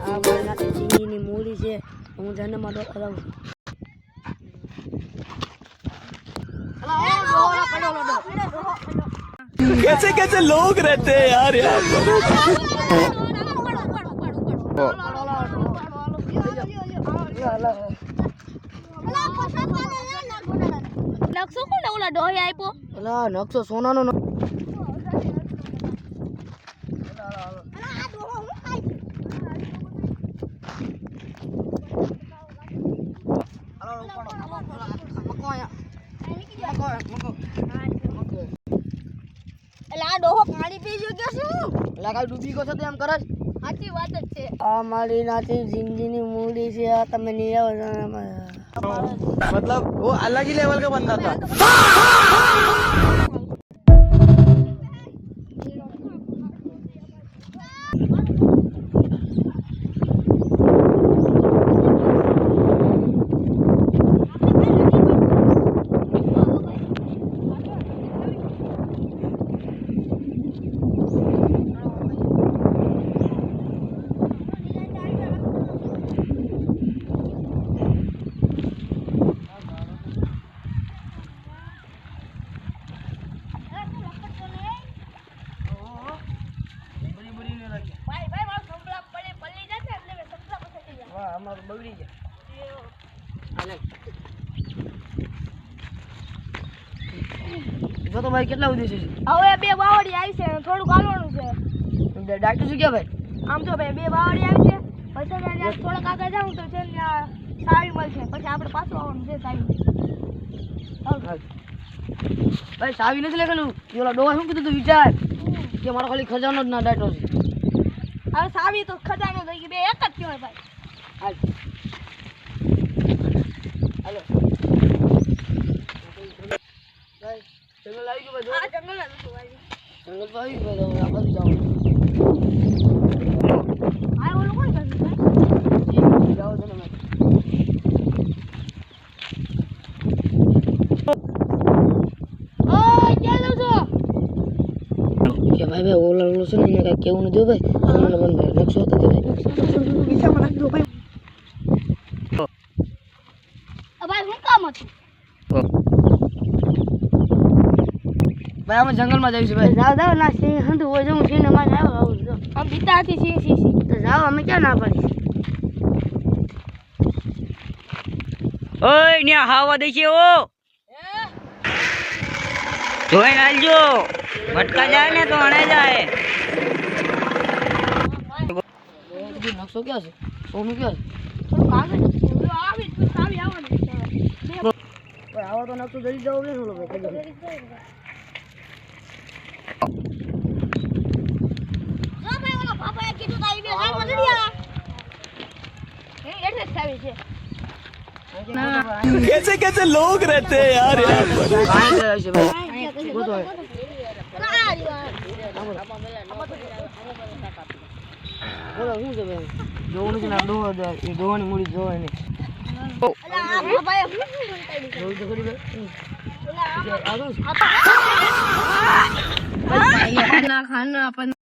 આ મારા ચીંગીની મૂડી છે, હું જન્મમાં ડોક્ટર આવું. कैसे कैसे लोग रहते हैं यार यहाँ पर. નકશો કોને ઓલા ડોહી આપ્યો? એલા નકશો સોનાનો એટલે આ ડોહો પાણી પી ગયો કે શું? એલા કાઈ ડૂબી ગયો છે તો એમ કરે છે. સાચી વાત જ છે. આ મારી નાથી જિંદગીની મૂડી છે. આ તમે નહીં આવો मतलब वो अलग ही लेवल का बंदा था. બગડી જાય. જો તો ભાઈ કેટલા ઉદ્દેશ છે? હવે બે બાવળી આવી છે, થોડુંક હાલવાનું છે. ડાક્ટર શું કે ભાઈ? આમ તો ભાઈ બે બાવળી આવી છે, પછી ત્યાં થોડાક આગળ જાઉં તો છે ને ત્યાં સાવી મળશે, પછી આપણે પાછું આવવાનું છે સાવી. ભાઈ સાવી નથી લખેલું. ઓલા ડોહા શું કીધું તું વિચાર કે મારો ખાલી ખજાનો જ ના ડાટો છે. હવે સાવી તો ખજાનો થઈ ગઈ, બે એક જ કહેવાય ભાઈ. હાલ હાલો ભાઈ જંગલ આવી ગયું ભાઈ. આ જંગલ જ હતું ભાઈ. જંગલ તો આવી ગયું ભાઈ. આ બાજુ જાઓ. આ ઓલું કોણ કર્યું ભાઈ? જાઓ તમે ભાઈ. ઓય ચાલો છો. કે ભાઈ ઓલા ઓલો છે ને એને કાંઈ કેવું નથી ભાઈ. મને બંધ ભાઈ નકશો હતો તે ભાઈ. પૈસામાં નાખી દો ભાઈ. ભાઈ શું કામ હતું? ભાઈ અમે જંગલમાં જઈશું ભાઈ. જાઓ જાઓ ના સિંહ હંધું હોય જવું સિંહ અમારે આવ્યો આવું જો. આમ બીતાથી સી તો જાઓ અમે ક્યાં ના પાડી. ઓય ને હાવા દે છે ઓ જોઈ નાલજો ભટકા જાય ને તો અણે જાય. નકશો ક્યાં છે? સોનું ક્યાં છે? થોડુંક આગળ આવી તો સાવી આવવાનું છે. ભાઈ આવો તો નકશો જરી જવો ને ઓલો ભાઈ. જો ભાઈ ઓલા બાપાએ કીધું તો આવી બે સાઈડમાં ચડી આ. એટલે જ સાવી છે. कैसे कैसे लोग रहते हैं यार यहाँ पर. કાંઈ જાય છે ભાઈ. ગોતો ભાઈ. બોલો શું છે ભાઈ? જોવું નથી ને આ ડોહો એ ડોહાની મૂડી જોવાય નહીં. અલા આ બાપાએ શું બોલતાડી છે? જોવું તો ખરી ભાઈ. અલા આગળ આ ખાના